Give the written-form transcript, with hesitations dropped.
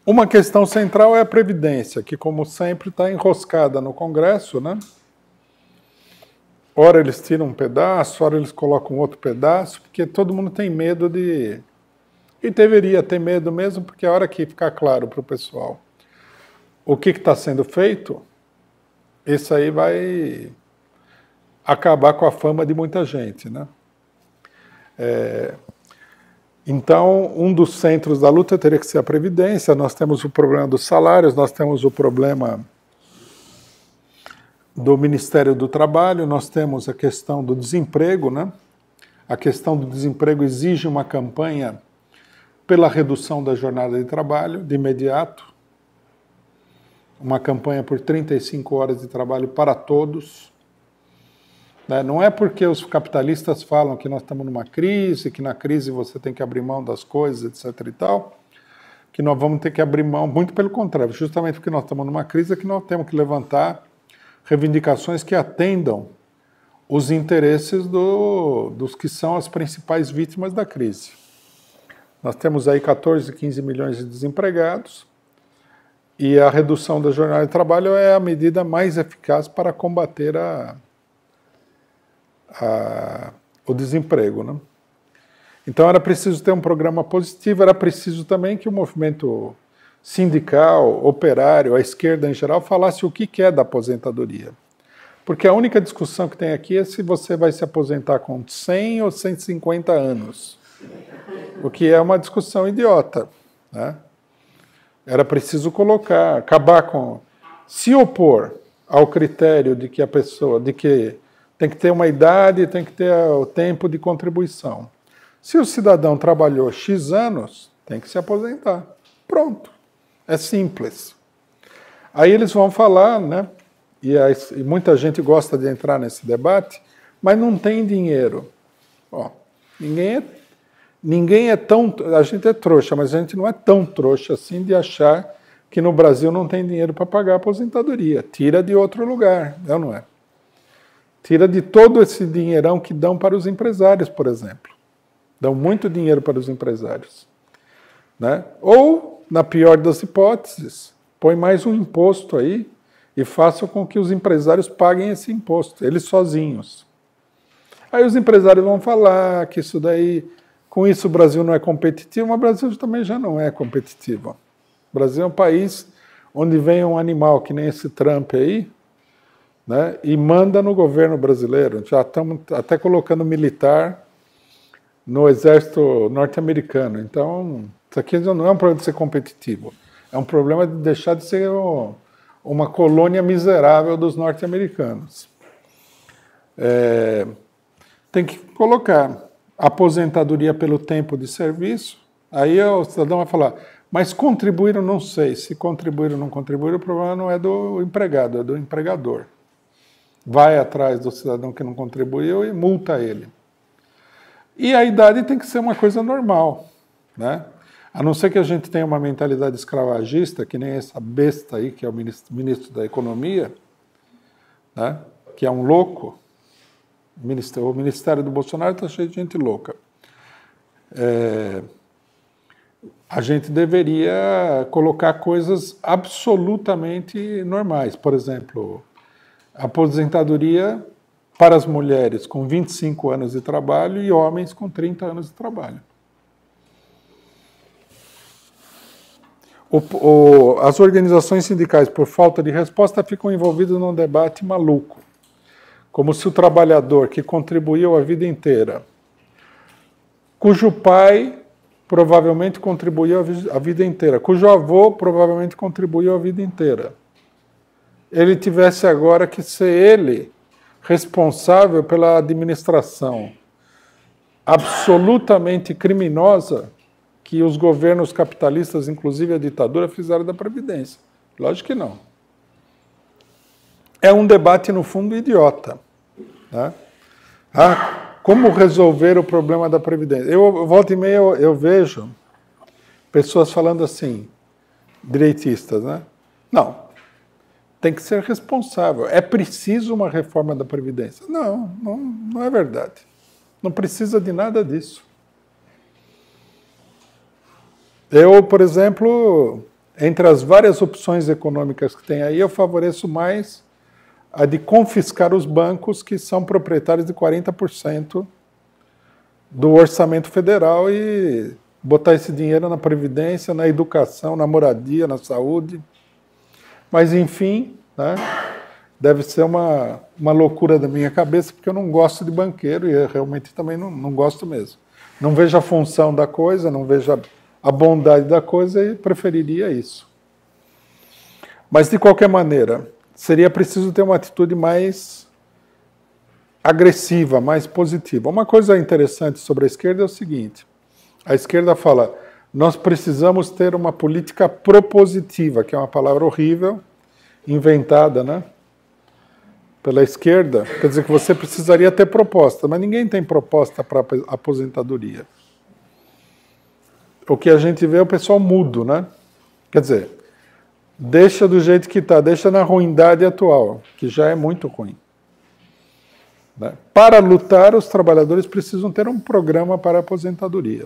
Uma questão central é a Previdência, que, como sempre, está enroscada no Congresso, né? Ora eles tiram um pedaço, ora eles colocam outro pedaço, porque todo mundo tem medo de... E deveria ter medo mesmo, porque a hora que ficar claro para o pessoal o que está sendo feito, isso aí vai acabar com a fama de muita gente, né? Então, um dos centros da luta teria que ser a Previdência. Nós temos o problema dos salários, nós temos o problema do Ministério do Trabalho, nós temos a questão do desemprego, né? A questão do desemprego exige uma campanha pela redução da jornada de trabalho, de imediato, uma campanha por 35 horas de trabalho para todos. Não é porque os capitalistas falam que nós estamos numa crise, que na crise você tem que abrir mão das coisas, etc. e tal, que nós vamos ter que abrir mão, muito pelo contrário, justamente porque nós estamos numa crise é que nós temos que levantar reivindicações que atendam os interesses dos que são as principais vítimas da crise. Nós temos aí 14, 15 milhões de desempregados e a redução da jornada de trabalho é a medida mais eficaz para combater o desemprego, né? Então era preciso ter um programa positivo, era preciso também que o movimento sindical, operário, a esquerda em geral, falasse o que é da aposentadoria. Porque a única discussão que tem aqui é se você vai se aposentar com 100 ou 150 anos. O que é uma discussão idiota, né? Era preciso acabar com... Se opor ao critério de que a pessoa... de que tem que ter uma idade, tem que ter o tempo de contribuição. Se o cidadão trabalhou X anos, tem que se aposentar. Pronto. É simples. Aí eles vão falar, né? E muita gente gosta de entrar nesse debate, mas não tem dinheiro. Ó, ninguém é tão... A gente é trouxa, mas a gente não é tão trouxa assim de achar que no Brasil não tem dinheiro para pagar a aposentadoria. Tira de outro lugar, não é? Tira de todo esse dinheirão que dão para os empresários, por exemplo. Dão muito dinheiro para os empresários, né? Ou, na pior das hipóteses, põe mais um imposto aí e faça com que os empresários paguem esse imposto, eles sozinhos. Aí os empresários vão falar que isso daí, com isso o Brasil não é competitivo, mas o Brasil também já não é competitivo. O Brasil é um país onde vem um animal que nem esse Trump aí, né, e manda no governo brasileiro. Já estamos até colocando militar no exército norte-americano. Então, isso aqui não é um problema de ser competitivo, é um problema de deixar de ser uma colônia miserável dos norte-americanos. Tem que colocar aposentadoria pelo tempo de serviço. Aí o cidadão vai falar, mas contribuíram, não sei. Se contribuíram ou não contribuíram, o problema não é do empregado, é do empregador. Vai atrás do cidadão que não contribuiu e multa ele. E a idade tem que ser uma coisa normal, né? A não ser que a gente tenha uma mentalidade escravagista, que nem essa besta aí, que é o ministro da Economia, né? Que é um louco. O Ministério do Bolsonaro está cheio de gente louca. A gente deveria colocar coisas absolutamente normais. Por exemplo, aposentadoria para as mulheres com 25 anos de trabalho e homens com 30 anos de trabalho. As organizações sindicais, por falta de resposta, ficam envolvidas num debate maluco. Como se o trabalhador que contribuiu a vida inteira, cujo pai provavelmente contribuiu a vida inteira, cujo avô provavelmente contribuiu a vida inteira, ele tivesse agora que ser ele responsável pela administração absolutamente criminosa que os governos capitalistas, inclusive a ditadura, fizeram da Previdência. Lógico que não. É um debate, no fundo, idiota, né? Como resolver o problema da Previdência? Eu volta e meia, eu vejo pessoas falando assim, direitistas, né? Não, tem que ser responsável. É preciso uma reforma da Previdência. Não é verdade. Não precisa de nada disso. Eu, por exemplo, entre as várias opções econômicas que tem aí, eu favoreço mais a de confiscar os bancos que são proprietários de 40% do orçamento federal e botar esse dinheiro na previdência, na educação, na moradia, na saúde. Mas, enfim, né, deve ser uma loucura da minha cabeça, porque eu não gosto de banqueiro e eu realmente também não gosto mesmo. Não vejo a função da coisa, não vejo a bondade da coisa e preferiria isso. Mas, de qualquer maneira, seria preciso ter uma atitude mais agressiva, mais positiva. Uma coisa interessante sobre a esquerda é o seguinte: a esquerda fala, nós precisamos ter uma política propositiva, que é uma palavra horrível, inventada, né, pela esquerda. Quer dizer que você precisaria ter proposta, mas ninguém tem proposta para aposentadoria. O que a gente vê é o pessoal mudo, né? Quer dizer, deixa do jeito que está, deixa na ruindade atual, que já é muito ruim. Né? Para lutar, os trabalhadores precisam ter um programa para a aposentadoria.